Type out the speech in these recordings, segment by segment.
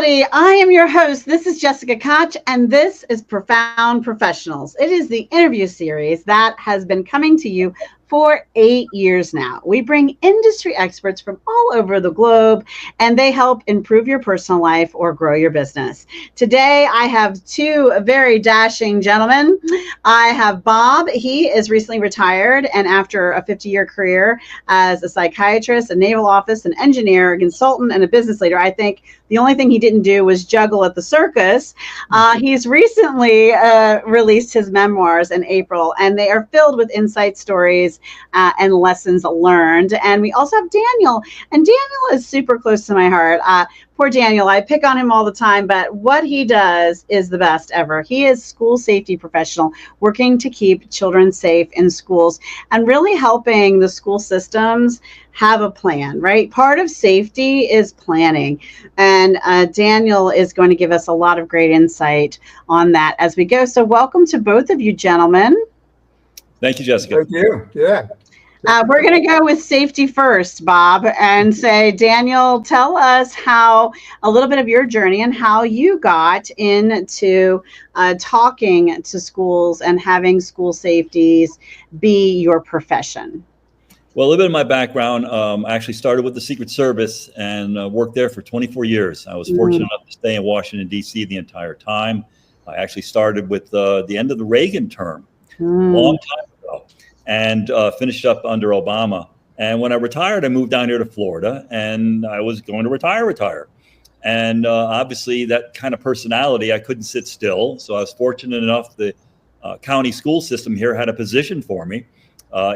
everybody. I am your host. This is Jessica Koch, and this is Profound Professionals. It is the interview series that has been coming to you for 8 years now. We bring industry experts from all over the globe, and they help improve your personal life or grow your business. Today, I have two very dashing gentlemen. I have Bob. He is recently retired, and after a 50-year career as a psychiatrist, a naval officer, an engineer, a consultant, and a business leader, I think the only thing he didn't do was juggle at the circus. He's recently released his memoirs in April, and they are filled with insight stories and lessons learned. And we also have Daniel, and Daniel is super close to my heart. Poor Daniel, I pick on him all the time, but what he does is the best ever. He is school safety professional working to keep children safe in schools and really helping the school systems have a plan, right? Part of safety is planning. And Daniel is going to give us a lot of great insight on that as we go. So welcome to both of you gentlemen. Thank you, Jessica. Thank you. Yeah. We're going to go with safety first, Bob, and say, Daniel, tell us a little bit of your journey and how you got into talking to schools and having school safeties be your profession. Well, a little bit of my background, I actually started with the Secret Service and worked there for 24 years. I was fortunate enough to stay in Washington, D.C. the entire time. I actually started with the end of the Reagan term, a long time ago, and finished up under Obama. And when I retired, I moved down here to Florida, and I was going to retire. And obviously, that kind of personality, I couldn't sit still. So I was fortunate enough the county school system here had a position for me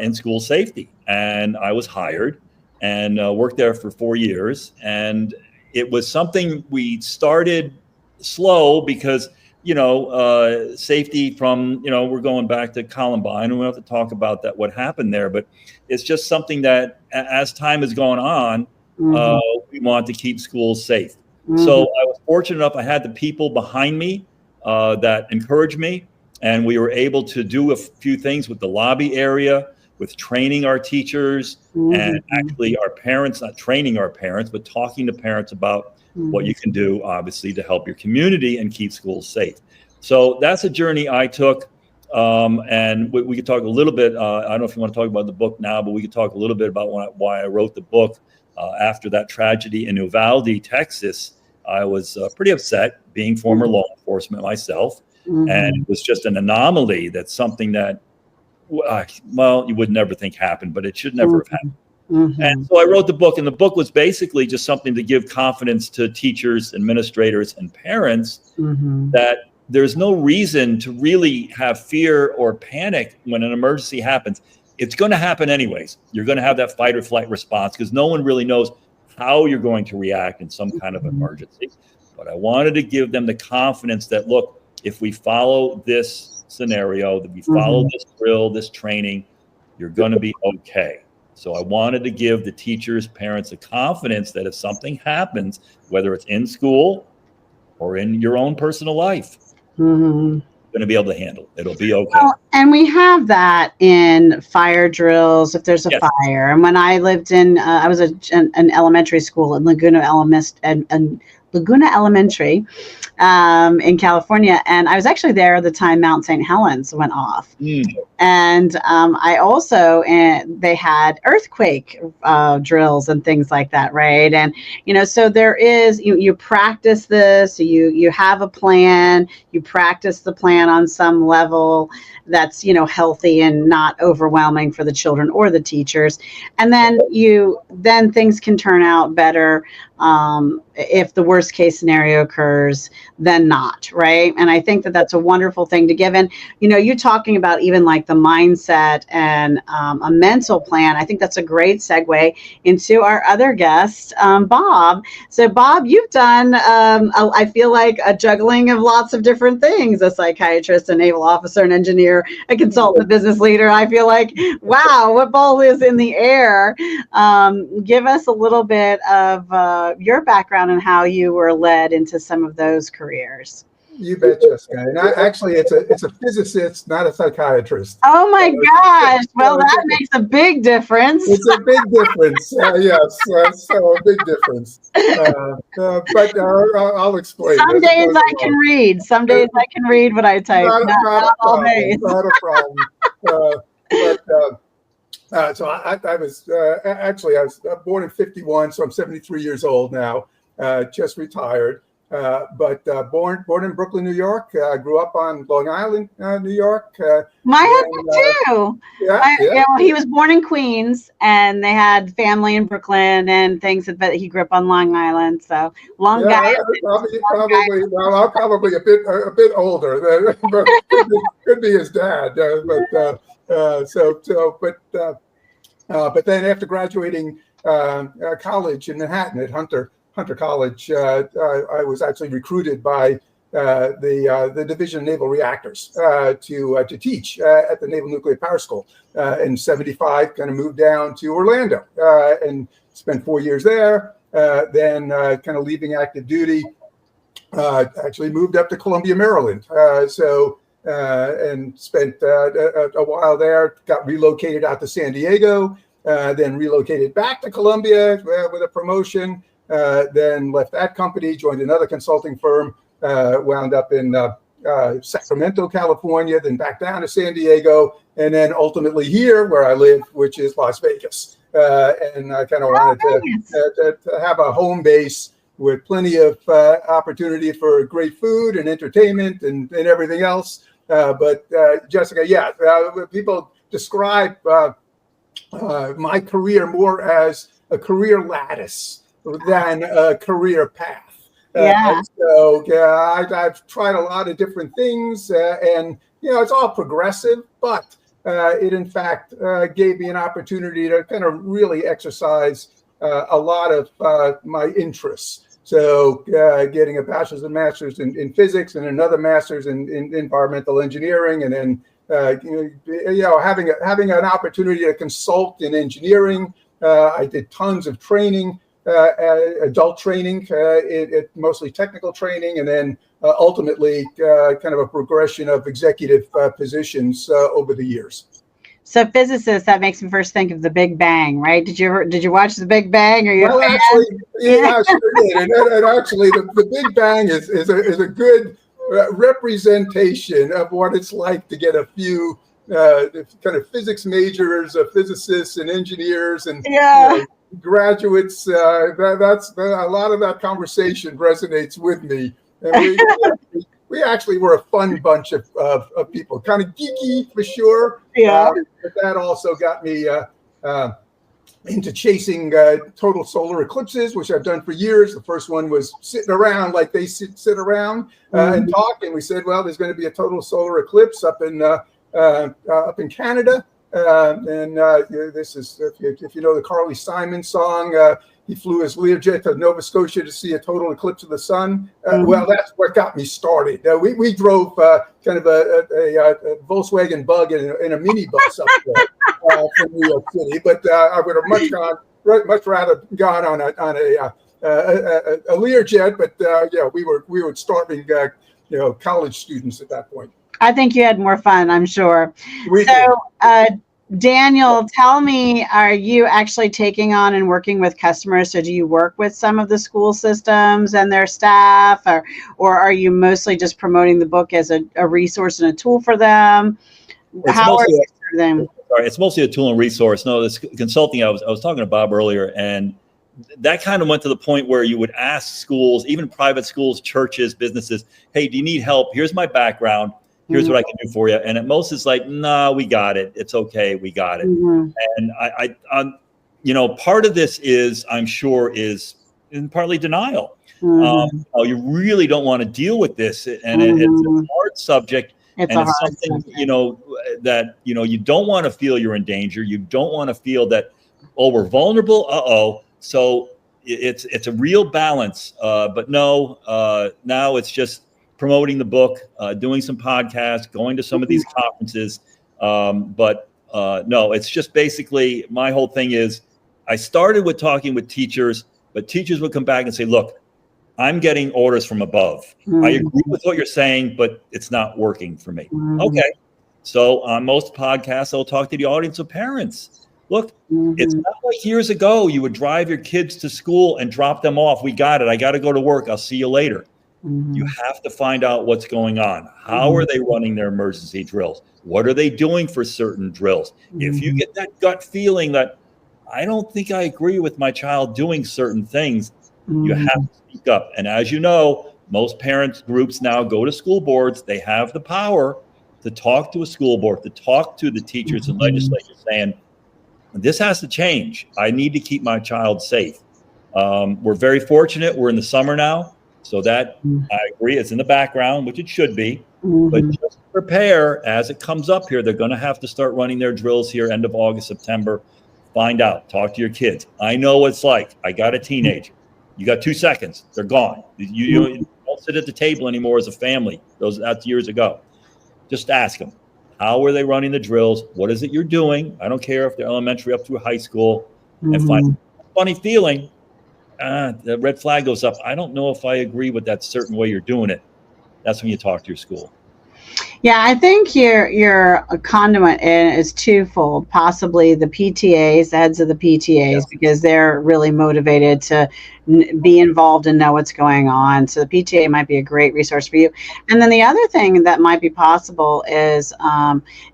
in school safety. And I was hired and worked there for 4 years. And it was something we started slow because, safety from, we're going back to Columbine, and we don't have to talk about that, what happened there. But it's just something that as time has gone on, we want to keep schools safe. So I was fortunate enough, I had the people behind me that encouraged me. And we were able to do a few things with the lobby area, with training our teachers and actually our parents, not training our parents, but talking to parents about what you can do, obviously, to help your community and keep schools safe. So that's a journey I took. And we could talk a little bit, I don't know if you want to talk about the book now, but we could talk a little bit about why I wrote the book. After that tragedy in Uvalde, Texas, I was pretty upset, being former law enforcement myself. And it was just an anomaly. That's something that, you would never think happened, but it should never have happened. And so I wrote the book, and the book was basically just something to give confidence to teachers, administrators, and parents that there's no reason to really have fear or panic when an emergency happens. It's going to happen anyways. You're going to have that fight or flight response because no one really knows how you're going to react in some kind of emergency. But I wanted to give them the confidence that, look, if we follow this scenario, that we follow this drill, this training, you're going to be okay. So I wanted to give the teachers, parents, the confidence that if something happens, whether it's in school or in your own personal life, you're going to be able to handle it. It'll be okay. Well, and we have that in fire drills if there's a fire. And when I lived in, I was an elementary school in Laguna Elementary in California, and I was actually there at the time Mount St. Helens went off. And I also, they had earthquake drills and things like that, right? And so there is, you practice this, you have a plan, you practice the plan on some level that's healthy and not overwhelming for the children or the teachers, and then things can turn out better if the worst case scenario occurs than not, right? And I think that that's a wonderful thing to give. And you talking about even like the mindset and a mental plan, I think that's a great segue into our other guest, Bob. So Bob, you've done I feel like a juggling of lots of different things: a psychiatrist, a naval officer, an engineer, a consultant, a business leader. I feel like, wow, what ball is in the air? Give us a little bit of your background and how you were led into some of those careers. You bet, Jessica. And actually, it's a physicist, not a psychiatrist. Oh my gosh! Well, that makes a big difference. It's a big difference. Yes, so a big difference. But I'll explain. Some days I can read. Some days I can read what I type. Not all days. Not a problem. So I was actually I was born in '51, so I'm 73 years old now. Just retired. But born in Brooklyn, New York. Grew up on Long Island, New York. My husband too. Yeah. Well, he was born in Queens, and they had family in Brooklyn and things. But he grew up on Long Island, so Long Island. Probably. Well, I'm probably a bit older. But could be his dad. But then after graduating college in Manhattan at Hunter College, I was actually recruited by the Division of Naval Reactors to teach at the Naval Nuclear Power School. In '75, kind of moved down to Orlando and spent 4 years there. Then kind of leaving active duty, actually moved up to Columbia, Maryland. And spent a while there, got relocated out to San Diego, then relocated back to Columbia with a promotion. Then left that company, joined another consulting firm, wound up in Sacramento, California, then back down to San Diego, and then ultimately here where I live, which is Las Vegas. And I kind of wanted to have a home base with plenty of opportunity for great food and entertainment and everything else. But Jessica, people describe my career more as a career lattice than a career path. I've tried a lot of different things, and it's all progressive, but it in fact gave me an opportunity to kind of really exercise a lot of my interests. So getting a bachelor's and master's in physics and another master's in environmental engineering, and then having an opportunity to consult in engineering. I did tons of training. Adult training, mostly technical training, and then ultimately kind of a progression of executive positions over the years. So physicists, that makes me first think of The Big Bang, right? Did you watch The Big Bang? Or well, actually, I sure did. And actually, the Big Bang is a good representation of what it's like to get a few kind of physics majors, physicists, and engineers, and graduates. That's a lot of that conversation resonates with me. And we actually were a fun bunch of people, kind of geeky for sure. But that also got me into chasing total solar eclipses, which I've done for years. The first one was sitting around like they sit around and talk. And we said, well, there's going to be a total solar eclipse up in Canada. This is, if you know the Carly Simon song, he flew his Learjet to Nova Scotia to see a total eclipse of the sun. Well, that's what got me started. We drove kind of a Volkswagen Bug in a minibus up there from New York City, but I would have much rather gone on a Learjet. But we were starving college students at that point. I think you had more fun, I'm sure. Daniel, tell me, are you actually taking on and working with customers? So do you work with some of the school systems and their staff, or are you mostly just promoting the book as a resource and a tool for them? It's mostly a tool and resource. No, this consulting, I was talking to Bob earlier, and that kind of went to the point where you would ask schools, even private schools, churches, businesses, hey, do you need help? Here's my background. Here's what I can do for you. And at most it's like, nah, we got it. It's okay. We got it. And I part of this is, I'm sure, is partly denial. You really don't want to deal with this. And it's a hard subject. It's something, that, you don't want to feel you're in danger. You don't want to feel that, we're vulnerable. So it's a real balance. But no, now it's just promoting the book, doing some podcasts, going to some of these conferences. But no, it's just basically, my whole thing is, I started with talking with teachers, but teachers would come back and say, look, I'm getting orders from above. Mm-hmm. I agree with what you're saying, but it's not working for me. Mm-hmm. Okay. So on most podcasts, I'll talk to the audience of parents. Look, it's not like years ago you would drive your kids to school and drop them off. We got it. I got to go to work. I'll see you later. You have to find out what's going on. How are they running their emergency drills? What are they doing for certain drills? If you get that gut feeling that I don't think I agree with my child doing certain things, you have to speak up. And as you know, most parents groups now go to school boards. They have the power to talk to a school board, to talk to the teachers and legislators saying, this has to change. I need to keep my child safe. We're very fortunate. We're in the summer now. So that, I agree, it's in the background, which it should be. But just prepare as it comes up here. They're going to have to start running their drills here end of August, September. Find out. Talk to your kids. I know what it's like. I got a teenager. You got 2 seconds. They're gone. You don't sit at the table anymore as a family. That's years ago. Just ask them. How are they running the drills? What is it you're doing? I don't care if they're elementary up through high school. And find a funny feeling. The red flag goes up. I don't know if I agree with that certain way you're doing it. That's when you talk to your school. Yeah, I think your conduit is twofold. Possibly the PTAs, the heads of the PTAs, because they're really motivated to be involved and know what's going on. So the PTA might be a great resource for you. And then the other thing that might be possible is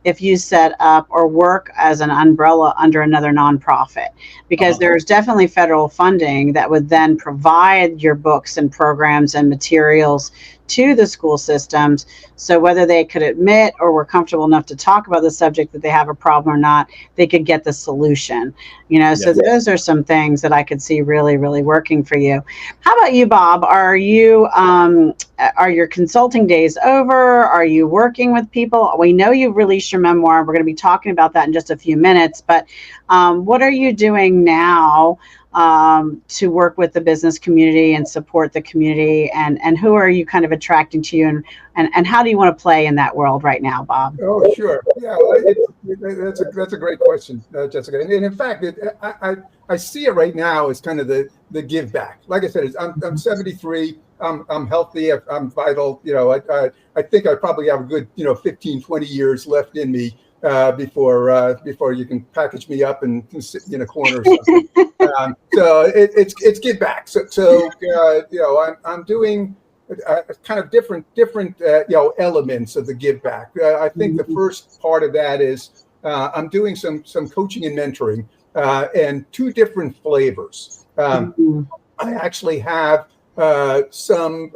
if you set up or work as an umbrella under another nonprofit, because there's definitely federal funding that would then provide your books and programs and materials to the school systems. So whether they could admit or were comfortable enough to talk about the subject that they have a problem or not, they could get the solution. So those are some things that I could see really, really working for you. How about you, Bob? Are your consulting days over? Are you working with people? We know you've released your memoir. We're going to be talking about that in just a few minutes, but what are you doing now to work with the business community and support the community, and who are you kind of attracting to you, and how do you want to play in that world right now, Bob? Oh, sure. Yeah, that's a great question, Jessica. And in fact, I see it right now as kind of the give back. Like I said, I'm 73. I'm healthy. I'm vital. I think I probably have a good 15, 20 years left in me before you can package me up and sit in a corner or something. So it's give back. So I'm doing kind of different elements of the give back. I think the first part of that is I'm doing some coaching and mentoring and two different flavors. I actually have some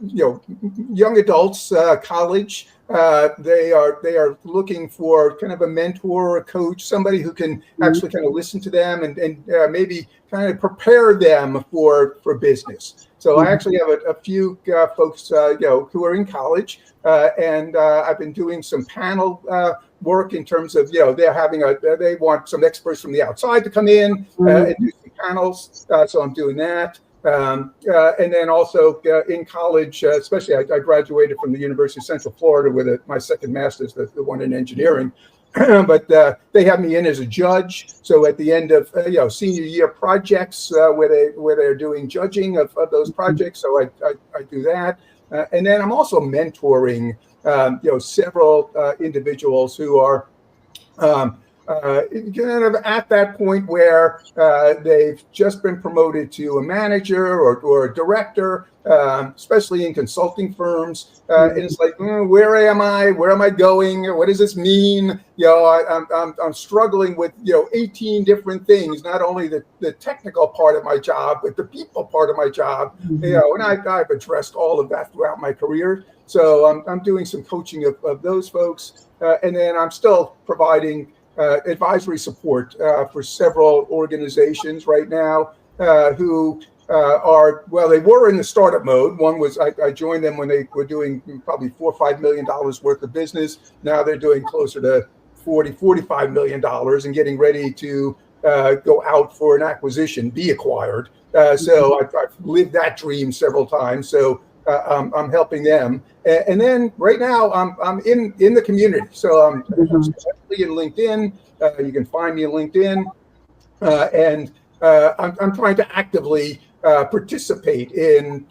young adults, college. They are looking for kind of a mentor, a coach, somebody who can actually kind of listen to them and maybe kind of prepare them for business. So I actually have a few folks who are in college, and I've been doing some panel work in terms of they want some experts from the outside to come in and do some panels. So I'm doing that. And then also in college, especially I graduated from the University of Central Florida with my second master's, the one in engineering. But they have me in as a judge. So at the end of senior year projects where they're doing judging of those projects, so I do that. And then I'm also mentoring several individuals who are kind of at that point where they've just been promoted to a manager or a director, especially in consulting firms. And it's like, where am I? Where am I going? What does this mean? I'm struggling with 18 different things, not only the technical part of my job, but the people part of my job. And I've addressed all of that throughout my career. So I'm doing some coaching of those folks, and then I'm still providing advisory support for several organizations right now who they were in the startup mode. One was I joined them when they were doing probably $4 or $5 million worth of business. Now they're doing closer to $45 million and getting ready to go out for an acquisition, be acquired. So I've lived that dream several times. So I'm helping them, and then right now I'm in the community. So I'm especially in LinkedIn. You can find me in LinkedIn, and I'm trying to actively participate in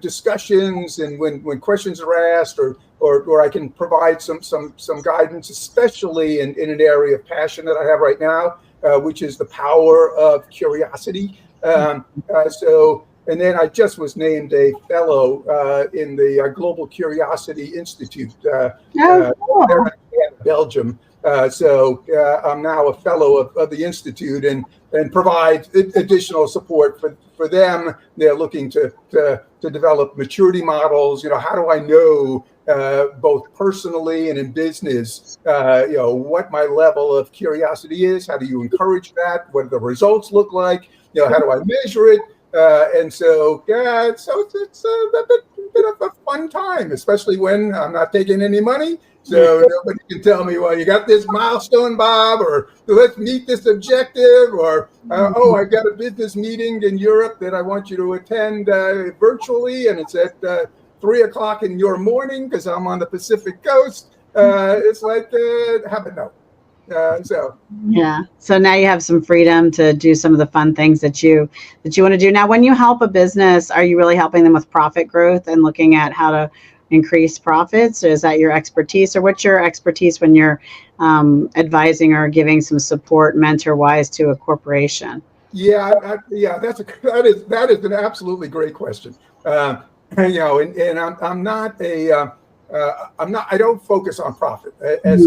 discussions, and when questions are asked, or I can provide some guidance, especially in an area of passion that I have right now, which is the power of curiosity. And then I just was named a fellow in the Global Curiosity Institute there in Belgium. I'm now a fellow of the Institute, and provide additional support for them. They're looking to develop maturity models. How do I know both personally and in business, what my level of curiosity is? How do you encourage that? What do the results look like? How do I measure it? It's been a fun time, especially when I'm not taking any money. So nobody can tell me, well, you got this milestone, Bob, or let's meet this objective, or I've got a business meeting in Europe that I want you to attend virtually, and it's at 3:00 in your morning because I'm on the Pacific Coast. It's like, how about no? So now you have some freedom to do some of the fun things that you want to do. Now, when you help a business, are you really helping them with profit growth and looking at how to increase profits? Or is that your expertise, or what's your expertise when you're advising or giving some support mentor wise to a corporation? That is an absolutely great question. And I'm not I don't focus on profit as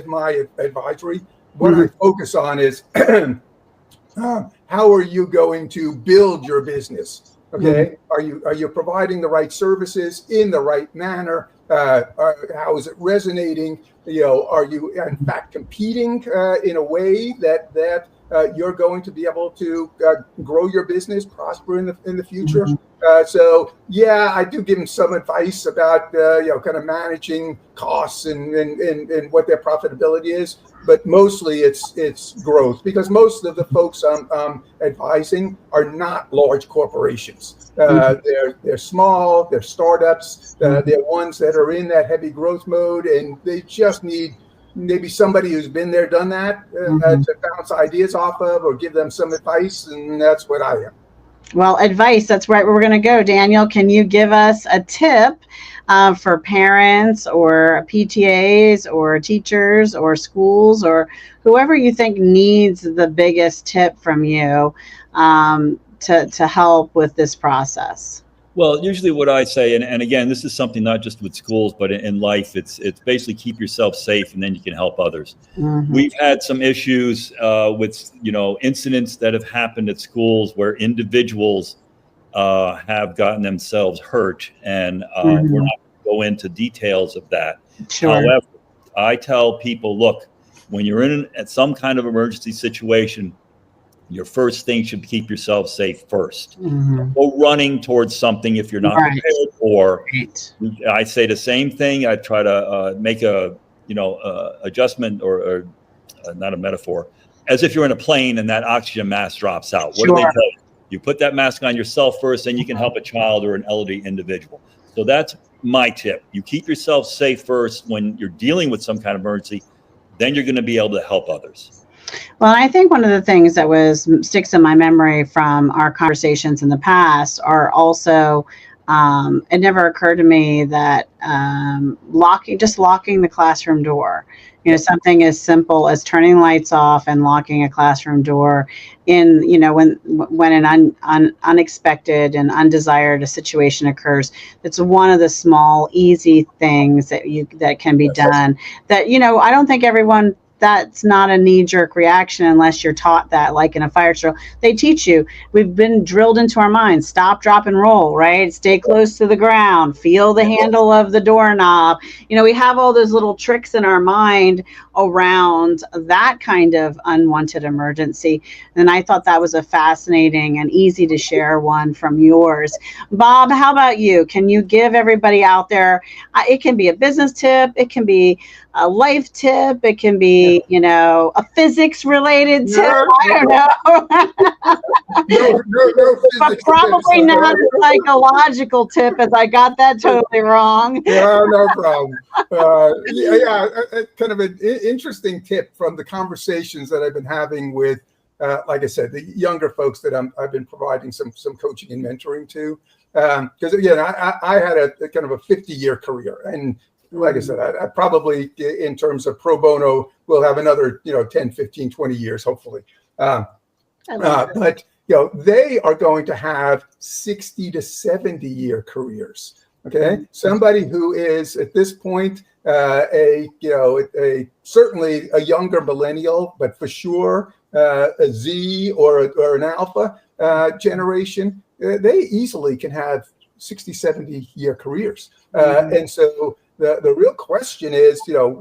my advisory. What I focus on is how are you going to build your business? Okay, are you providing the right services in the right manner? How is it resonating? Are you in fact competing in a way that you're going to be able to grow your business, prosper in the future? I do give them some advice about kind of managing costs and what their profitability is, but mostly it's growth, because most of the folks I'm advising are not large corporations. They're small, they're startups, they're ones that are in that heavy growth mode, and they just need maybe somebody who's been there, done that, to bounce ideas off of, or give them some advice, and that's what I am. Well, advice, that's right where we're going to go. Daniel, can you give us a tip for parents or PTAs or teachers or schools or whoever you think needs the biggest tip from you to help with this process? Well, usually what I say, and again, this is something not just with schools, but in life, it's basically keep yourself safe, and then you can help others. We've had some issues with incidents that have happened at schools where individuals have gotten themselves hurt, and we're not going to go into details of that. Sure. However, I tell people, look, when you're in some kind of emergency situation, your first thing should keep yourself safe first. Go running towards something if you're not prepared for. I say the same thing. I try to make a adjustment or not a metaphor, as if you're in a plane and that oxygen mask drops out. What do they tell you? You put that mask on yourself first, and you can help a child or an elderly individual. So that's my tip. You keep yourself safe first when you're dealing with some kind of emergency, then you're going to be able to help others. Well, I think one of the things that sticks in my memory from our conversations in the past are also, it never occurred to me that locking the classroom door, something as simple as turning lights off and locking a classroom door in, when an unexpected and undesired situation occurs. It's one of the small, easy things that can be done that, I don't think everyone. That's not a knee-jerk reaction unless you're taught that, like in a fire drill. They teach you. We've been drilled into our minds. Stop, drop, and roll, right? Stay close to the ground. Feel the handle of the doorknob. We have all those little tricks in our mind around that kind of unwanted emergency. And I thought that was a fascinating and easy to share one from yours. Bob, how about you? Can you give everybody out there, it can be a business tip, it can be a life tip, it can be, a physics related tip. I don't know. But probably not a psychological tip, as I got that totally wrong. No problem. Kind of an interesting tip from the conversations that I've been having with like I said, the younger folks that I've been providing some coaching and mentoring to. Because again, I had a kind of a 50-year career, and like I said, I probably, in terms of pro bono, will have another 10, 15, 20 years, hopefully. But they are going to have 60 to 70-year careers. Okay, somebody who is at this point certainly a younger millennial, but for sure a Z or an alpha generation, they easily can have 60, 70-year careers. And so the real question is,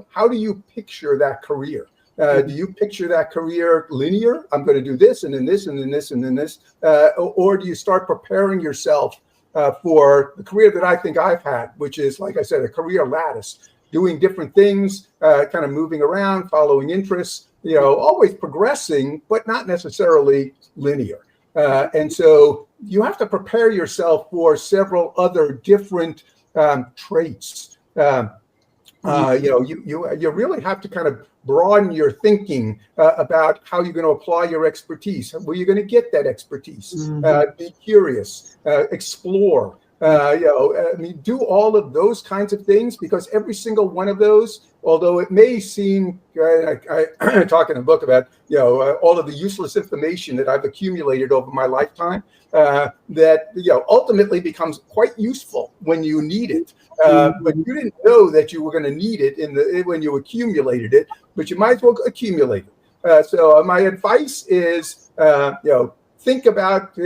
how do you picture that career? Do you picture that career linear? I'm going to do this and then this and then this and then this, or do you start preparing yourself for the career that I think I've had, which is, like I said, a career lattice, doing different things, kind of moving around, following interests, always progressing, but not necessarily linear. And so you have to prepare yourself for several other different traits. You really have to kind of broaden your thinking about how you're going to apply your expertise, where you're going to get that expertise. Be curious, explore. Do all of those kinds of things, because every single one of those, although it may seem, I talk in a book about, all of the useless information that I've accumulated over my lifetime, that, ultimately becomes quite useful when you need it. But you didn't know that you were going to need it when you accumulated it, but you might as well accumulate it. So my advice is, think about,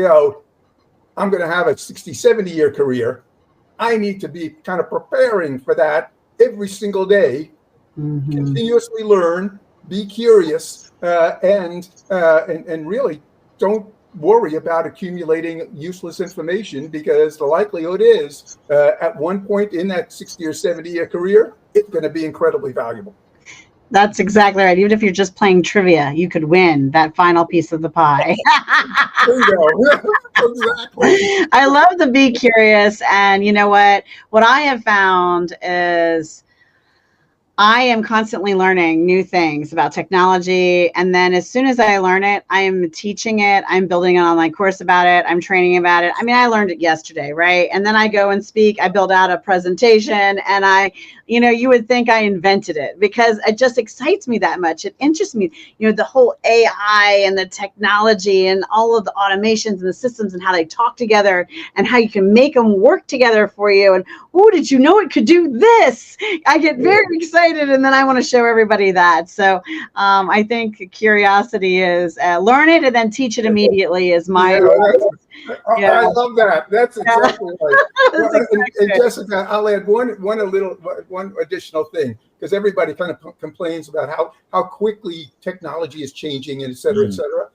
I'm going to have a 60, 70-year career. I need to be kind of preparing for that every single day, continuously learn, be curious, and really don't worry about accumulating useless information, because the likelihood is at one point in that 60 or 70-year career, it's going to be incredibly valuable. That's exactly right. Even if you're just playing trivia, you could win that final piece of the pie. There you go. Exactly. I love the be curious. And you know what? What I have found is I am constantly learning new things about technology. And then as soon as I learn it, I am teaching it. I'm building an online course about it. I'm training about it. I mean, I learned it yesterday, right? And then I go and speak. I build out a presentation, and you would think I invented it, because it just excites me that much. It interests me, the whole AI and the technology and all of the automations and the systems and how they talk together and how you can make them work together for you. And, oh, did you know it could do this? I get very excited. And then I want to show everybody that. So I think curiosity is learn it and then teach it immediately is my. I love that. That's exactly right. And Jessica, I'll add one additional thing, because everybody kind of complains about how quickly technology is changing, and et cetera, et cetera.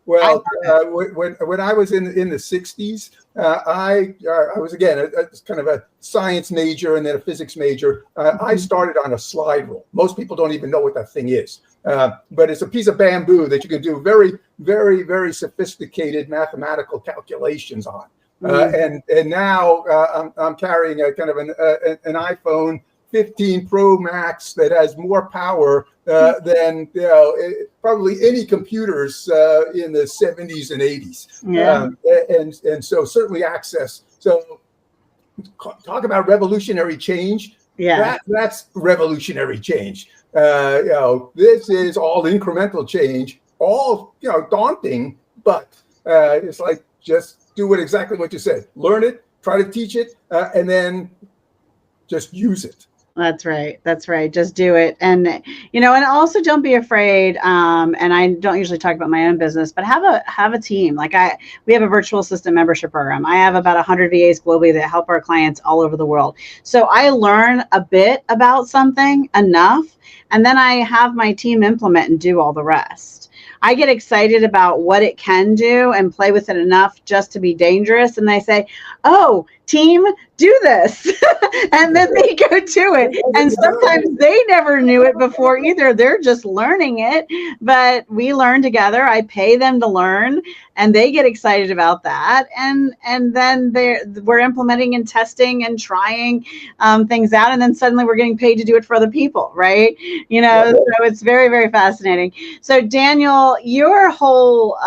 When I was in the 60s, I was, again, kind of a science major and then a physics major. I started on a slide rule. Most people don't even know what that thing is. But it's a piece of bamboo that you can do very, very, very sophisticated mathematical calculations on. And now I'm carrying a kind of an iPhone 15 Pro Max that has more power than probably any computers in the 70s and 80s. And so certainly access. So talk about revolutionary change. That's revolutionary change. This is all incremental change, all daunting, but it's like, just do exactly what you said. Learn it, try to teach it, and then just use it. That's right. That's right. Just do it. And, and also don't be afraid. And I don't usually talk about my own business, but have a team. Like we have a virtual assistant membership program. I have about 100 VAs globally that help our clients all over the world. So I learn a bit about something enough, and then I have my team implement and do all the rest. I get excited about what it can do and play with it enough just to be dangerous. And they say, oh, team, do this. And then they go do it. And sometimes they never knew it before either. They're just learning it. But we learn together. I pay them to learn, and they get excited about that. And then we're implementing and testing and trying things out. And then suddenly we're getting paid to do it for other people, right? So it's very, very fascinating. So Daniel, Well, your whole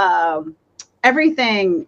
everything.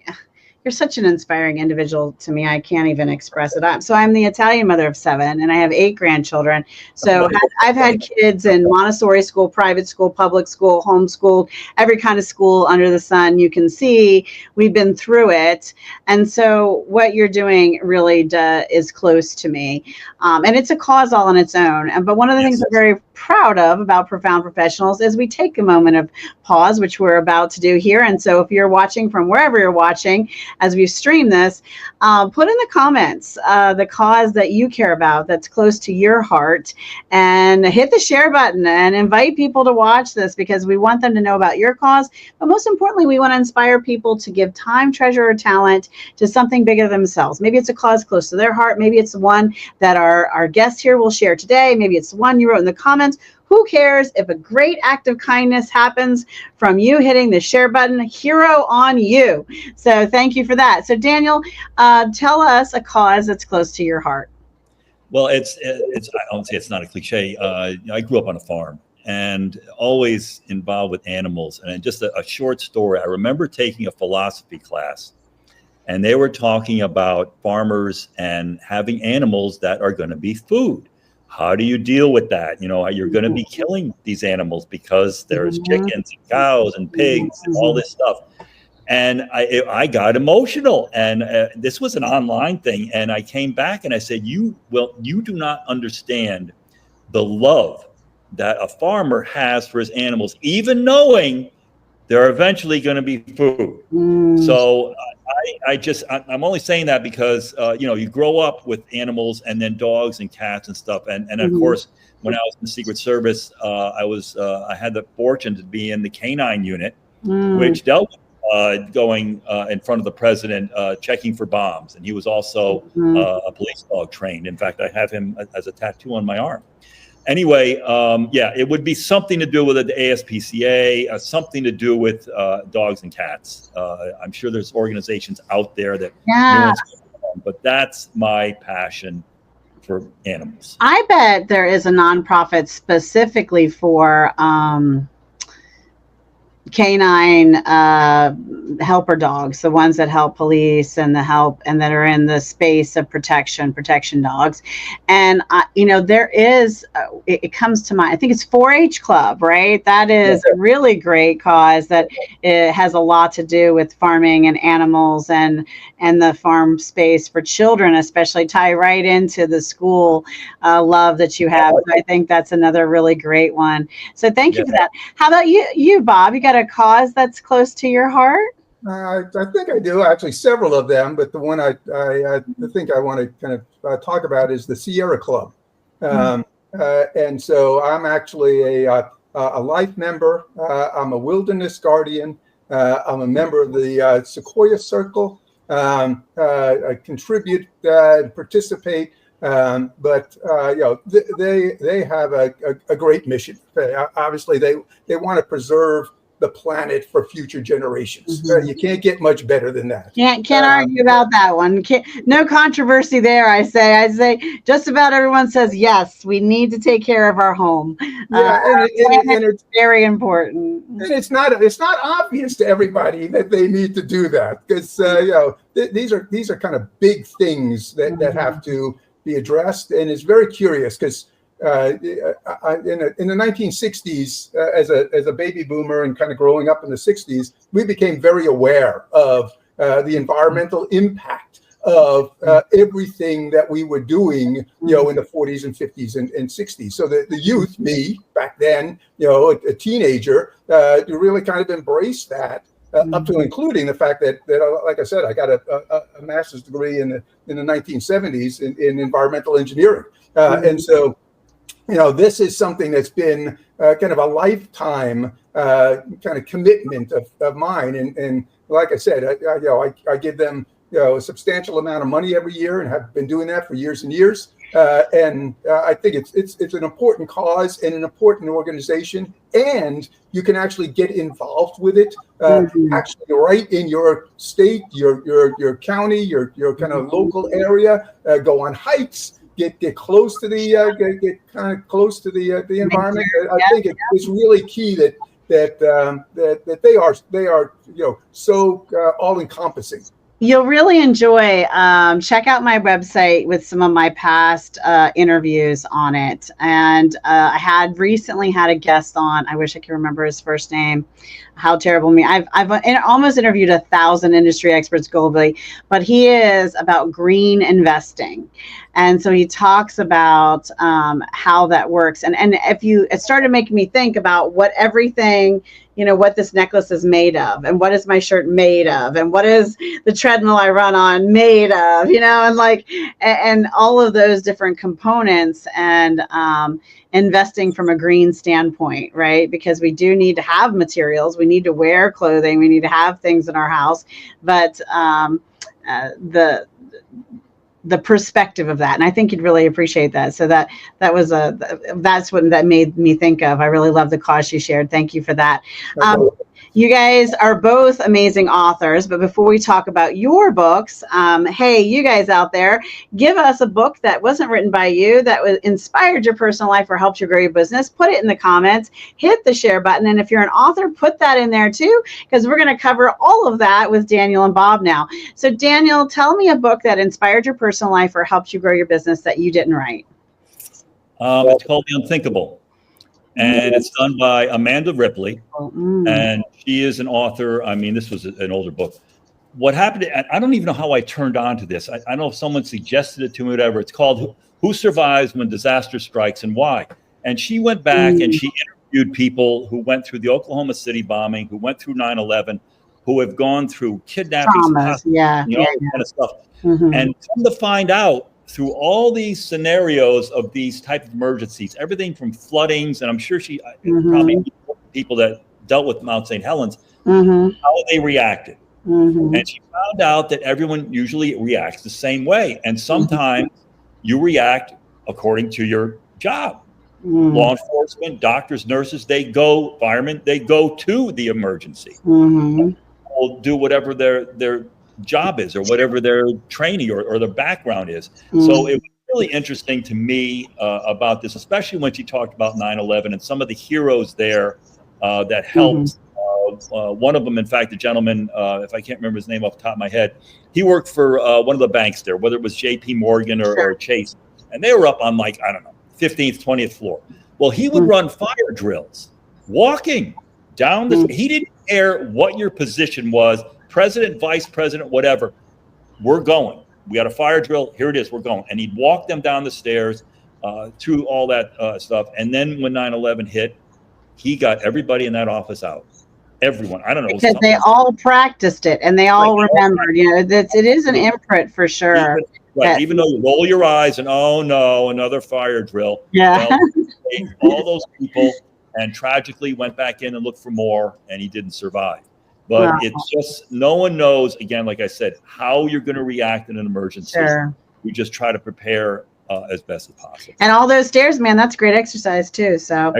You're such an inspiring individual to me. I can't even express it. I'm the Italian mother of 7, and I have 8 grandchildren. So I've had kids in Montessori school, private school, public school, homeschooled, every kind of school under the sun you can see. We've been through it. And so what you're doing really is close to me. And it's a cause all on its own. But one of the things I'm very proud of about Profound Professionals is we take a moment of pause, which we're about to do here. And so if you're watching from wherever you're watching, as we stream this, put in the comments the cause that you care about that's close to your heart, and hit the share button and invite people to watch this, because we want them to know about your cause. But most importantly, we want to inspire people to give time, treasure, or talent to something bigger than themselves. Maybe it's a cause close to their heart. Maybe it's the one that our guest here will share today. Maybe it's the one you wrote in the comments. Who cares if a great act of kindness happens from you hitting the share button? Hero on you. So thank you for that. So Daniel, tell us a cause that's close to your heart. Well, I don't say it's not a cliche. I grew up on a farm and always involved with animals. And just a short story. I remember taking a philosophy class, and they were talking about farmers and having animals that are going to be food. How do you deal with that? You're going to be killing these animals because there's chickens and cows and pigs and all this stuff. And I got emotional, and this was an online thing. And I came back and I said, you do not understand the love that a farmer has for his animals, even knowing they're eventually going to be food. So I'm only saying that because, you grow up with animals and then dogs and cats and stuff. And of course, when I was in the Secret Service, I had the fortune to be in the canine unit, which dealt with going in front of the president, checking for bombs. And he was also a police dog trained. In fact, I have him as a tattoo on my arm. Anyway, it would be something to do with the ASPCA, something to do with dogs and cats. I'm sure there's organizations out there that, but that's my passion for animals. I bet there is a nonprofit specifically for canine helper dogs, the ones that help police and that are in the space of protection dogs. And there is it comes to mind, I think it's 4-H Club, right? That is a really great cause that it has a lot to do with farming and animals and the farm space for children, especially tie right into the school love that you have. So I think that's another really great one. So thank you for that. How about you, Bob? You got a cause that's close to your heart? I think I do, actually, several of them, but the one I think I want to kind of talk about is the Sierra Club. And so I'm actually a life member. I'm a wilderness guardian. I'm a member of the Sequoia Circle. I contribute, participate. But they have a great mission. Obviously, they want to preserve the planet for future generations. You can't get much better than that. Can't argue about that one. No controversy there. I say just about everyone says yes. We need to take care of our home. And it's very important. And it's not obvious to everybody that they need to do that, because these are kind of big things that have to be addressed. And it's very curious because in the 1960s, as a baby boomer and kind of growing up in the 60s, we became very aware of the environmental impact of everything that we were doing, in the 40s and 50s and 60s. So the youth, me back then, a teenager, really kind of embraced that. Up to including the fact that like I said, I got a master's degree in the 1970s in environmental engineering, and so this is something that's been kind of a lifetime kind of commitment of mine, and like I said, I give them a substantial amount of money every year and have been doing that for years and years. And I think it's an important cause and an important organization, and you can actually get involved with it actually right in your state, your county, your kind of local area. Go on hikes, get close to the get kind of close to the environment. I think it's really key that that they are so all encompassing. You'll really enjoy. Check out my website with some of my past interviews on it. And I had recently had a guest on. I wish I could remember his first name. How terrible me. I've almost interviewed 1,000 industry experts globally, but he is about green investing. And so he talks about how that works. And it started making me think about what everything, what this necklace is made of, and what is my shirt made of, and what is the treadmill I run on made of, and all of those different components, and investing from a green standpoint, right? Because we do need to have materials, we need to wear clothing, we need to have things in our house, but the perspective of that, and I think you'd really appreciate that. So that's what that made me think of. I really love the cause you shared. Thank you for that. You guys are both amazing authors, but before we talk about your books, hey, you guys out there, give us a book that wasn't written by you, that inspired your personal life or helped you grow your business. Put it in the comments, hit the share button, and if you're an author, put that in there too, because we're going to cover all of that with Daniel and Bob now. So Daniel, tell me a book that inspired your personal life or helped you grow your business that you didn't write. It's called The Unthinkable. And it's done by Amanda Ripley, and she is an author. I mean, this was an older book. What happened, I don't even know how I turned on to this. I don't know if someone suggested it to me, whatever. It's called Who Survives When Disaster Strikes and Why? And she went back and she interviewed people who went through the Oklahoma City bombing, who went through 9/11, who have gone through kidnappings, all kind of stuff. And come to find out, through all these scenarios of these type of emergencies, everything from floodings, and I'm sure she probably people that dealt with Mount St. Helens, how they reacted. And she found out that everyone usually reacts the same way. And sometimes you react according to your job. Law enforcement, doctors, nurses, firemen, they go to the emergency. Will do whatever their job is or whatever their training or their background is. So it was really interesting to me about this, especially when she talked about 9/11 and some of the heroes there that helped. One of them, in fact, the gentleman, if I can't remember his name off the top of my head, he worked for one of the banks there, whether it was JP Morgan or Chase, and they were up on 15th, 20th floor. Well, he would run fire drills, walking down the. He didn't care what your position was. President, vice president, whatever, we're going. We got a fire drill. Here it is. We're going. And he'd walk them down the stairs through all that stuff. And then when 9/11 hit, he got everybody in that office out. Everyone. I don't know. Because they all practiced it and they all remembered. It is an imprint for sure. Even though you roll your eyes and, oh no, another fire drill. Yeah. Well, all those people and tragically went back in and looked for more, and he didn't survive. But it's just, no one knows, again, like I said, how you're going to react in an emergency. Sure. We just try to prepare as best as possible. And all those stairs, man, that's great exercise too. So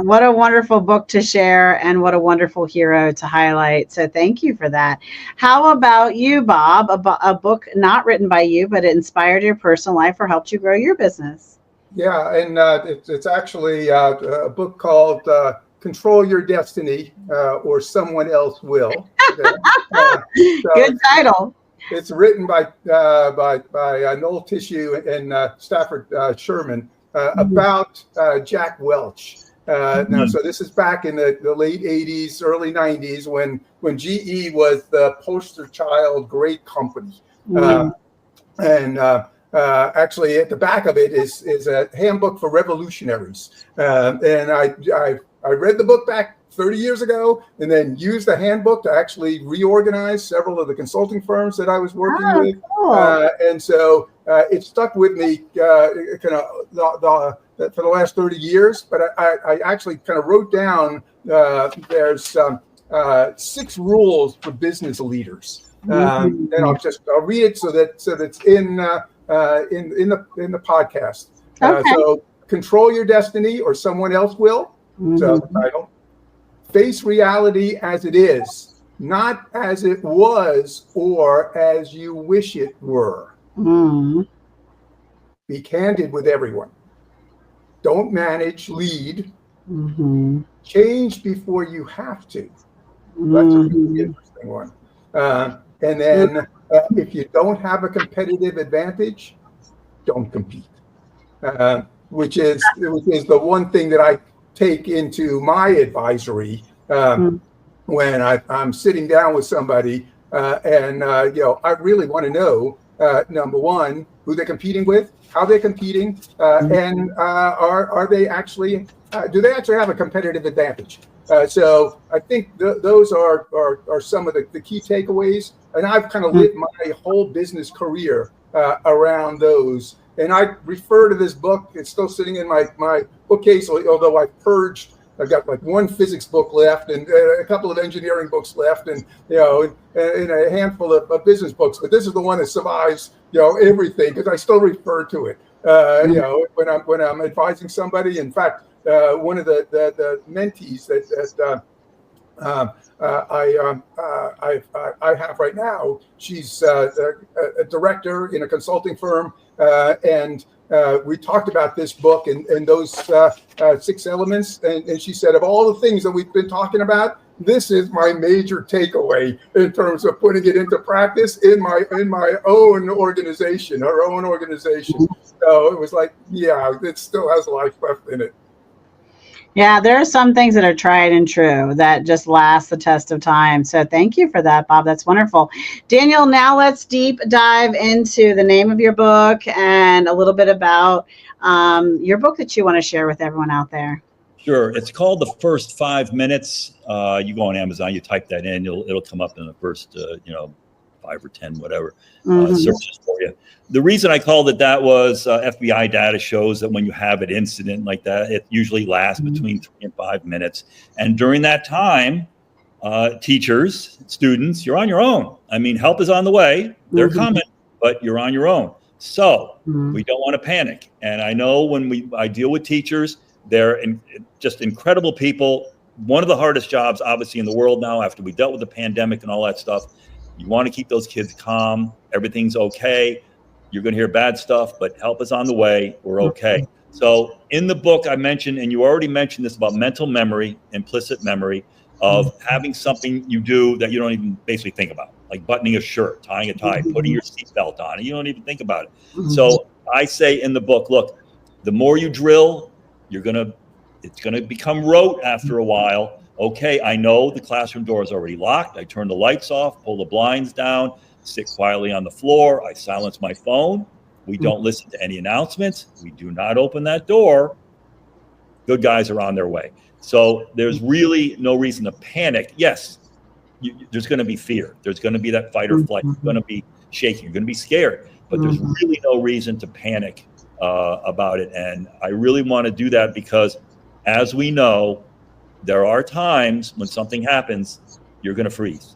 what a wonderful book to share and what a wonderful hero to highlight. So thank you for that. How about you, Bob? A book not written by you, but it inspired your personal life or helped you grow your business. Yeah, and it's actually a book called Control Your Destiny, or Someone Else Will. Good title. It's written by Noel Tissue and Stafford Sherman about Jack Welch. Now, so this is back in the late 80s, early 90s when GE was the poster child great company. Actually, at the back of it is a handbook for revolutionaries. And I read the book back 30 years ago, and then used the handbook to actually reorganize several of the consulting firms that I was working with. Cool. And so it stuck with me for the last 30 years. But I actually kind of wrote down there's 6 rules for business leaders. And I'll read it so that's in the podcast. So control your destiny or someone else will. So the title. Face reality as it is, not as it was or as you wish it were. Be candid with everyone. Don't manage, lead. change before you have to. That's a really interesting one. And then if you don't have a competitive advantage, don't compete. Which is the one thing that I take into my advisory when I'm sitting down with somebody, and I really want to know, number one, who they're competing with, how they're competing, and are they actually do they actually have a competitive advantage? So I think those are some of the key takeaways, and I've kind of lived my whole business career around those. And I refer to this book. It's still sitting in my bookcase, although I've got like one physics book left and a couple of engineering books left, and and a handful of business books. But this is the one that survives everything, because I still refer to it. When I'm advising somebody. In fact, one of the mentees that I have right now, she's a director in a consulting firm, and we talked about this book and those 6 elements, and she said, of all the things that we've been talking about, this is my major takeaway in terms of putting it into practice in my own organization, our own organization. So it was like, yeah, it still has life left in it. Yeah, there are some things that are tried and true that just last the test of time. So thank you for that, Bob. That's wonderful. Daniel, now let's deep dive into the name of your book and a little bit about your book that you want to share with everyone out there. Sure. It's called The First 5 Minutes. You go on Amazon, you type that in, it'll come up in the first, 5 or 10, whatever, searches for you. The reason I called it that was FBI data shows that when you have an incident like that, it usually lasts between 3 and 5 minutes. And during that time, teachers, students, you're on your own. I mean, help is on the way. They're coming, but you're on your own. So we don't want to panic. And I know when I deal with teachers, they're just incredible people. One of the hardest jobs, obviously, in the world now, after we dealt with the pandemic and all that stuff. You want to keep those kids calm. Everything's okay. You're going to hear bad stuff, but help is on the way. We're okay. So in the book, I mentioned, and you already mentioned this about mental memory, implicit memory of having something you do that you don't even basically think about, like buttoning a shirt, tying a tie, putting your seatbelt on, and you don't even think about it. So I say in the book, look, the more you drill, it's going to become rote after a while. Okay, I know the classroom door is already locked. I turn the lights off, pull the blinds down, sit quietly on the floor. I silence my phone. We don't listen to any announcements. We do not open that door. Good guys are on their way. So there's really no reason to panic. Yes, there's going to be fear. There's going to be that fight or flight. You're going to be shaking. You're going to be scared. But there's really no reason to panic about it. And I really want to do that because, as we know, there are times when something happens, you're going to freeze.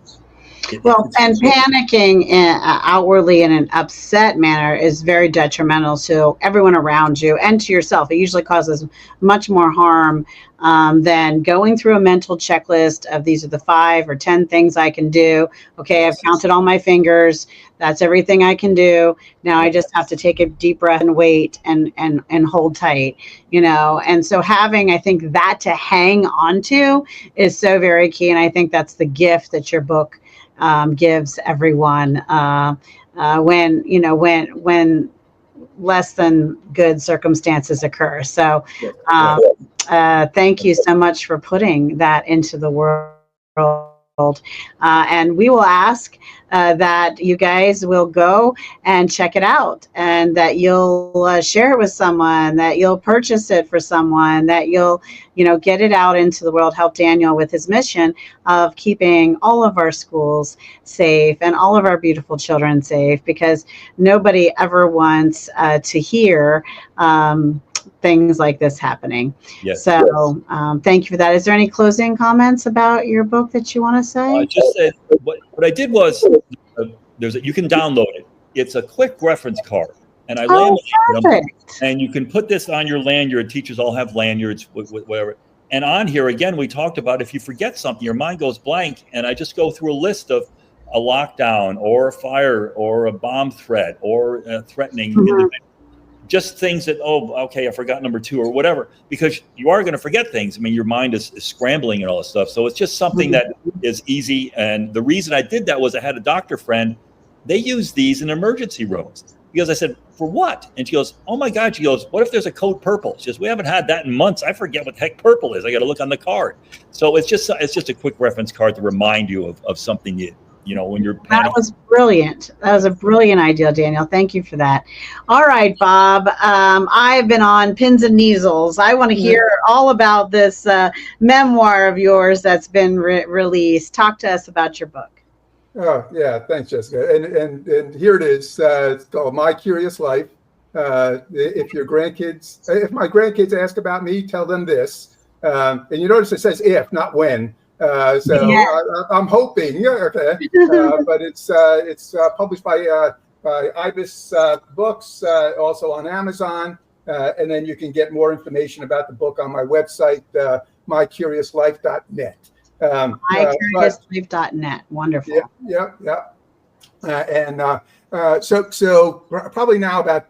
And panicking outwardly in an upset manner is very detrimental to everyone around you and to yourself. It usually causes much more harm than going through a mental checklist of these are the 5 or 10 things I can do. Okay, I've counted all my fingers. That's everything I can do. Now I just have to take a deep breath and wait and hold tight, And so having, I think, that to hang on to is so very key. And I think that's the gift that your book gives everyone when less than good circumstances occur. So thank you so much for putting that into the world. And we will ask that you guys will go and check it out, and that you'll share it with someone, that you'll purchase it for someone, that you'll get it out into the world. Help Daniel with his mission of keeping all of our schools safe and all of our beautiful children safe, because nobody ever wants to hear things like this happening. Yes. So thank you for that. Is there any closing comments about your book that you want to say? I just said what I did was you can download it. It's a quick reference card, and I laminated them. And you can put this on your lanyard. Teachers all have lanyards with whatever. And on here again, we talked about if you forget something, your mind goes blank, and I just go through a list of a lockdown or a fire or a bomb threat or a threatening individual. just things that, oh, okay, I forgot number 2 or whatever, because you are going to forget things. I mean, your mind is scrambling and all this stuff. So it's just something that is easy. And the reason I did that was I had a doctor friend. They use these in emergency rooms, because I said, for what? And she goes, oh my God. She goes, what if there's a code purple? She goes, we haven't had that in months. I forget what the heck purple is. I got to look on the card. So it's just a quick reference card to remind you of something when you're panicking. That was brilliant. That was a brilliant idea, Daniel. Thank you for that. All right, Bob. I've been on pins and needles. I want to hear all about this memoir of yours that's been released. Talk to us about your book. Oh, yeah. Thanks, Jessica. And here it is. It's called My Curious Life. If my grandkids ask about me, tell them this. And you notice it says if, not when. I'm hoping, okay. But it's published by Ibis Books, also on Amazon. And then you can get more information about the book on my website, mycuriouslife.net. mycuriouslife.net. Wonderful. Yeah. So probably now about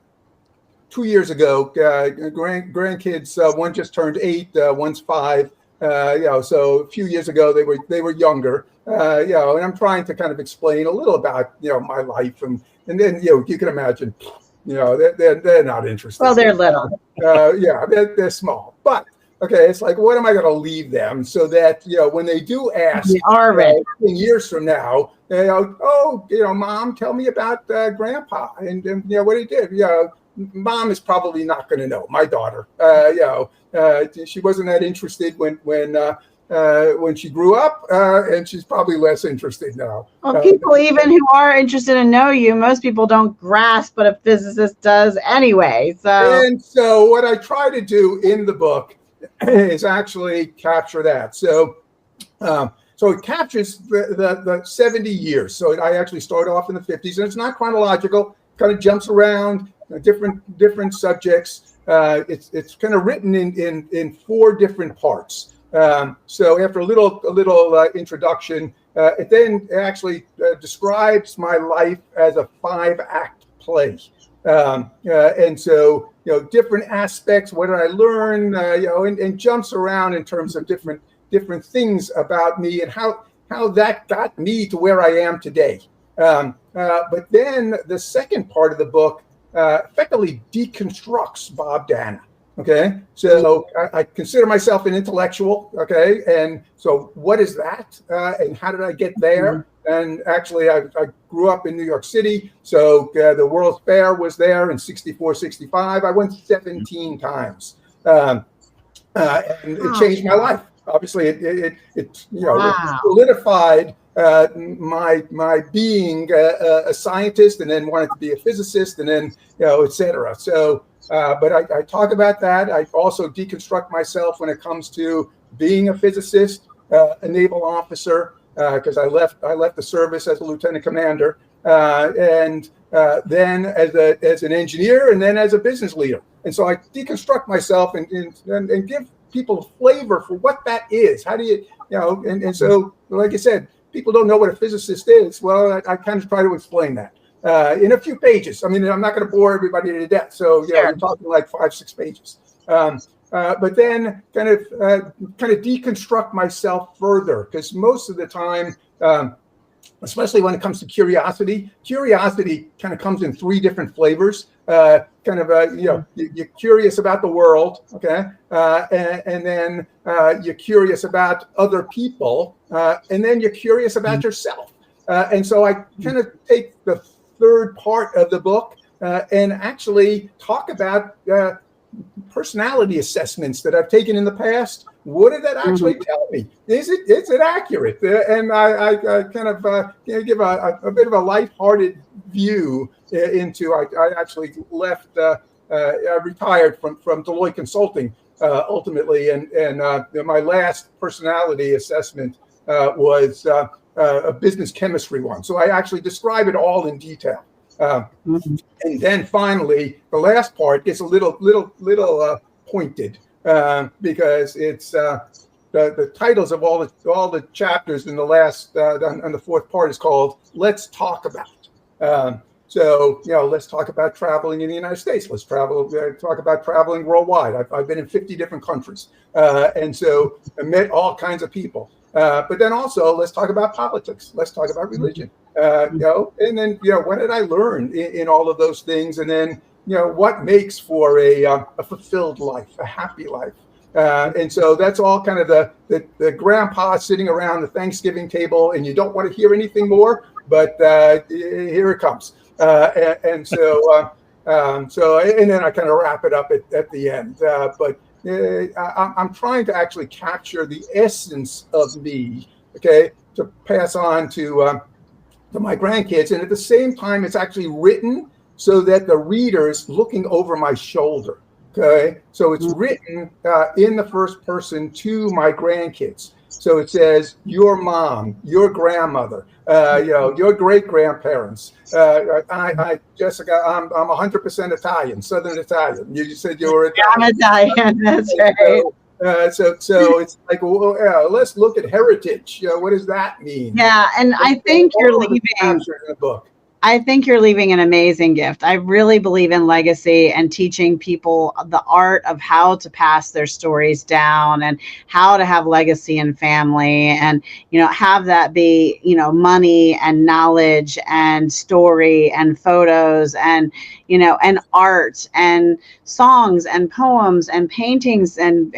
2 years ago, grandkids, one just turned 8, one's 5. So a few years ago they were younger. And I'm trying to kind of explain a little about my life, and then you can imagine, they're not interested. Well, they're little. They're small, but. Okay, it's like, what am I going to leave them so that, when they do ask 10 years from now, they go, oh, Mom, tell me about Grandpa and what he did. Mom is probably not going to know. My daughter, she wasn't that interested when she grew up, and she's probably less interested now. Well, people even who are interested in know you, most people don't grasp what a physicist does anyway. So what I try to do in the book is actually capture that. So it captures the 70 years. So I actually start off in the 50s, and it's not chronological. Kind of jumps around different subjects. It's kind of written in 4 different parts. So after a little introduction, it then actually describes my life as a 5-act play. And so, different aspects, what did I learn, and jumps around in terms of different things about me and how that got me to where I am today. But then the second part of the book effectively deconstructs Bob Danna. Okay, so I consider myself an intellectual. Okay, and so what is that? And how did I get there? And actually, I grew up in New York City. So the World's Fair was there in 64, 65. I went 17 times. And it changed my life. Obviously, it solidified my being a scientist, and then wanted to be a physicist, and then, et cetera. So, but I talk about that. I also deconstruct myself when it comes to being a physicist, a naval officer, because I left the service as a lieutenant commander, and then as an engineer, and then as a business leader. And so I deconstruct myself and give people a flavor for what that is. How do you, and so, like I said, people don't know what a physicist is. Well, I kind of try to explain that in a few pages. I mean, I'm not going to bore everybody to death. So, we're talking like 5-6 pages. But then kind of deconstruct myself further, because most of the time, especially when it comes to curiosity kind of comes in 3 different flavors. You're curious about the world, okay, and then you're curious about other people, and then you're curious about yourself. And so I kind of take the third part of the book and actually talk about personality assessments that I've taken in the past. What did that actually tell me? Is it accurate? And I kind of give a bit of a lighthearted view into. I actually left. I retired from Deloitte Consulting ultimately, and my last personality assessment was a business chemistry one. So I actually describe it all in detail. And then finally, the last part gets a little pointed because it's the titles of all the chapters in the last on the 4th part is called "Let's Talk About." So, let's talk about traveling in the United States. Let's talk about traveling worldwide. I've been in 50 different countries. And so I met all kinds of people. But then also, let's talk about politics. Let's talk about religion. And then, what did I learn in all of those things? And then, what makes for a fulfilled life, a happy life? And so that's all kind of the grandpa sitting around the Thanksgiving table, and you don't want to hear anything more, but here it comes. And then I kind of wrap it up at the end. But I'm trying to actually capture the essence of me, okay, to pass on to my grandkids. And at the same time, it's actually written so that the reader's looking over my shoulder. Okay, so it's written in the first person to my grandkids. So it says your mom, your grandmother, your great grandparents. Jessica, I'm 100% Italian, Southern Italian. You said you were Italian. I'm Italian. That's right. So it's like, well, let's look at heritage. What does that mean? Yeah, and I think you're leaving captured in the book. I think you're leaving an amazing gift. I really believe in legacy and teaching people the art of how to pass their stories down and how to have legacy in family and, have that be, money and knowledge and story and photos and, and art and songs and poems and paintings and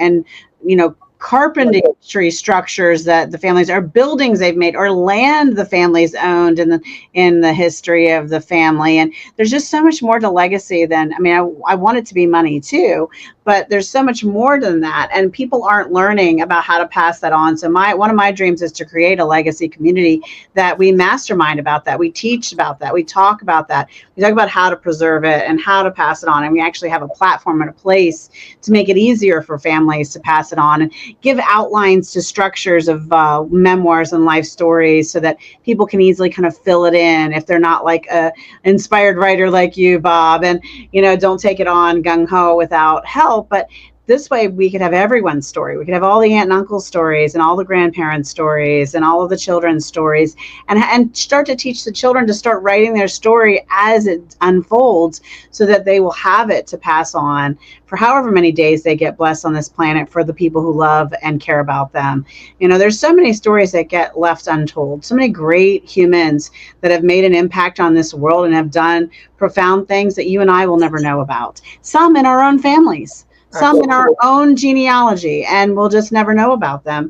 carpentry structures that the families or buildings they've made or land the families owned in the history of the family. And there's just so much more to legacy than, I want it to be money too, but there's so much more than that. And people aren't learning about how to pass that on. So one of my dreams is to create a legacy community that we mastermind about that. We teach about that. We talk about that. We talk about how to preserve it and how to pass it on. And we actually have a platform and a place to make it easier for families to pass it on and give outlines to structures of memoirs and life stories so that people can easily kind of fill it in if they're not like a inspired writer like you, Bob, and, don't take it on gung-ho without help. But this way we could have everyone's story. We could have all the aunt and uncle stories and all the grandparents' stories and all of the children's stories and start to teach the children to start writing their story as it unfolds so that they will have it to pass on for however many days they get blessed on this planet for the people who love and care about them. There's so many stories that get left untold, so many great humans that have made an impact on this world and have done profound things that you and I will never know about. Some in our own families. Some in our own genealogy, and we'll just never know about them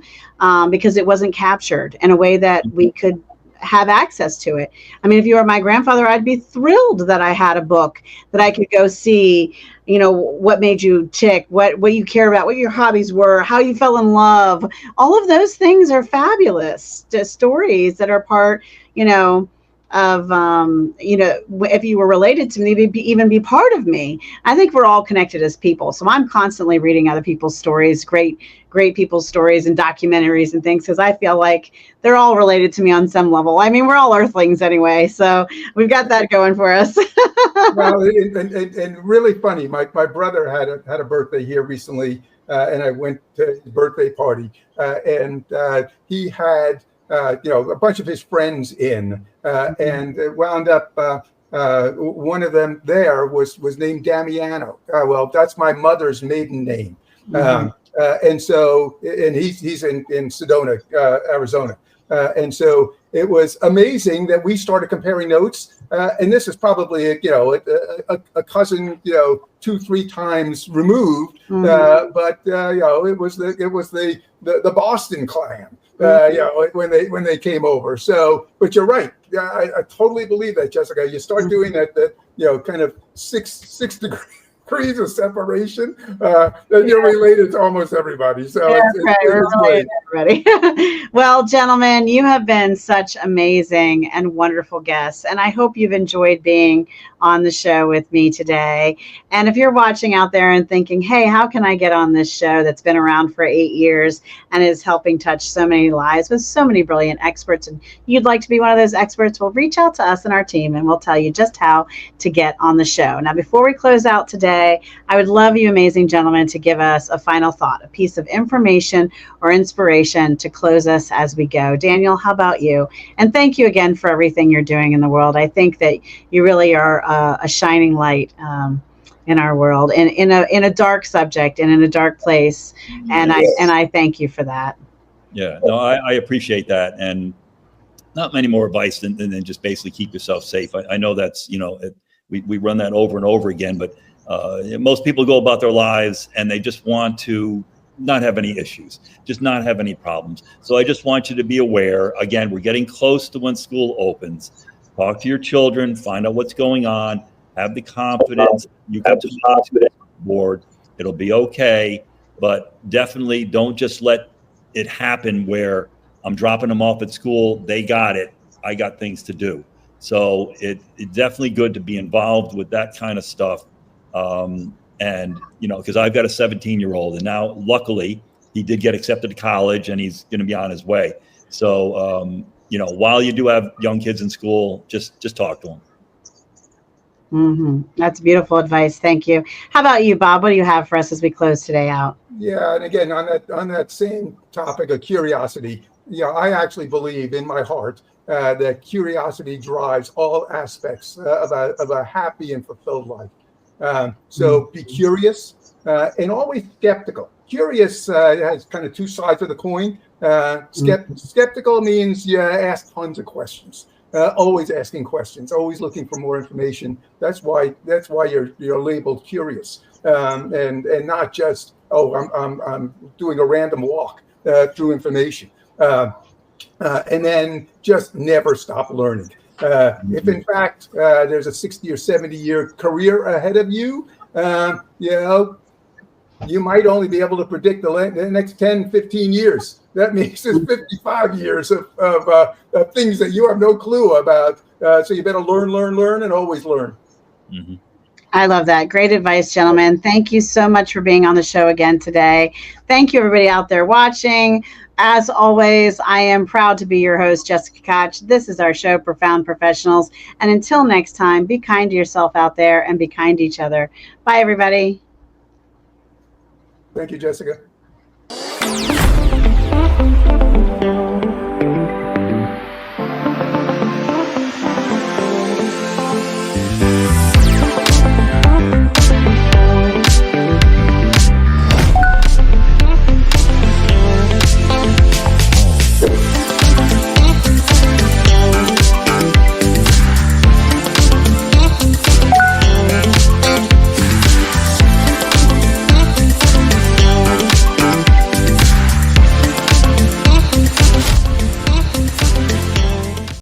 because it wasn't captured in a way that we could have access to it. If you were my grandfather, I'd be thrilled that I had a book that I could go see, what made you tick, what you care about, what your hobbies were, how you fell in love. All of those things are fabulous stories that are part, of if you were related to me, even be part of me. I think we're all connected as people, so I'm constantly reading other people's stories, great people's stories and documentaries and things, because I feel like they're all related to me on some level. We're all earthlings anyway, so we've got that going for us. Well, and really funny, my brother had a birthday here recently, and I went to his birthday party, and he had a bunch of his friends in, and it wound up one of them there was named Damiano. Well, that's my mother's maiden name. And he's in Sedona, Arizona. And so it was amazing that we started comparing notes. And this is probably a cousin 2-3 times removed. But it was the Boston clan. When they came over. So, but you're right. I totally believe that, Jessica. You start doing that kind of six degrees of separation, then you're related to almost everybody. So it's great. Everybody. Well, gentlemen, you have been such amazing and wonderful guests, and I hope you've enjoyed being on the show with me today. And if you're watching out there and thinking, hey, how can I get on this show that's been around for 8 years and is helping touch so many lives with so many brilliant experts, and you'd like to be one of those experts, well, reach out to us and our team, and we'll tell you just how to get on the show. Now, before we close out today, today, I would love you amazing gentlemen to give us a final thought, a piece of information or inspiration to close us as we go. Daniel, how about you? And thank you again for everything you're doing in the world. I think that you really are a shining light in our world, and in a dark subject and in a dark place. And I thank you for that. Yeah, no, I appreciate that. And not many more advice than just basically keep yourself safe. I know that's, we run that over and over again, but most people go about their lives and they just want to not have any issues, just not have any problems. So I just want you to be aware. Again, we're getting close to when school opens. Talk to your children, find out what's going on, have the confidence. You can talk to the board. It'll be okay, but definitely don't just let it happen where I'm dropping them off at school. They got it. I got things to do. So it's definitely good to be involved with that kind of stuff. And, because I've got a 17-year-old, and now luckily he did get accepted to college and he's going to be on his way. So, while you do have young kids in school, just talk to them. Mm-hmm. That's beautiful advice. Thank you. How about you, Bob? What do you have for us as we close today out? Yeah, and again, on that same topic of curiosity, I actually believe in my heart that curiosity drives all aspects of a happy and fulfilled life. So be curious and always skeptical. Curious has kind of two sides of the coin. Skeptical means you ask tons of questions. Always asking questions, always looking for more information. That's why you're labeled curious, and not just I'm doing a random walk through information, and then just never stop learning. If in fact there's a 60 or 70 year career ahead of you, you might only be able to predict the next 10, 15 years. That means there's 55 years of things that you have no clue about. So you better learn, and always learn. Mm-hmm. I love that. Great advice, gentlemen. Thank you so much for being on the show again today. Thank you, everybody out there watching. As always, I am proud to be your host, Jessica Koch. This is our show, Profound Professionals. And until next time, be kind to yourself out there and be kind to each other. Bye, everybody. Thank you, Jessica.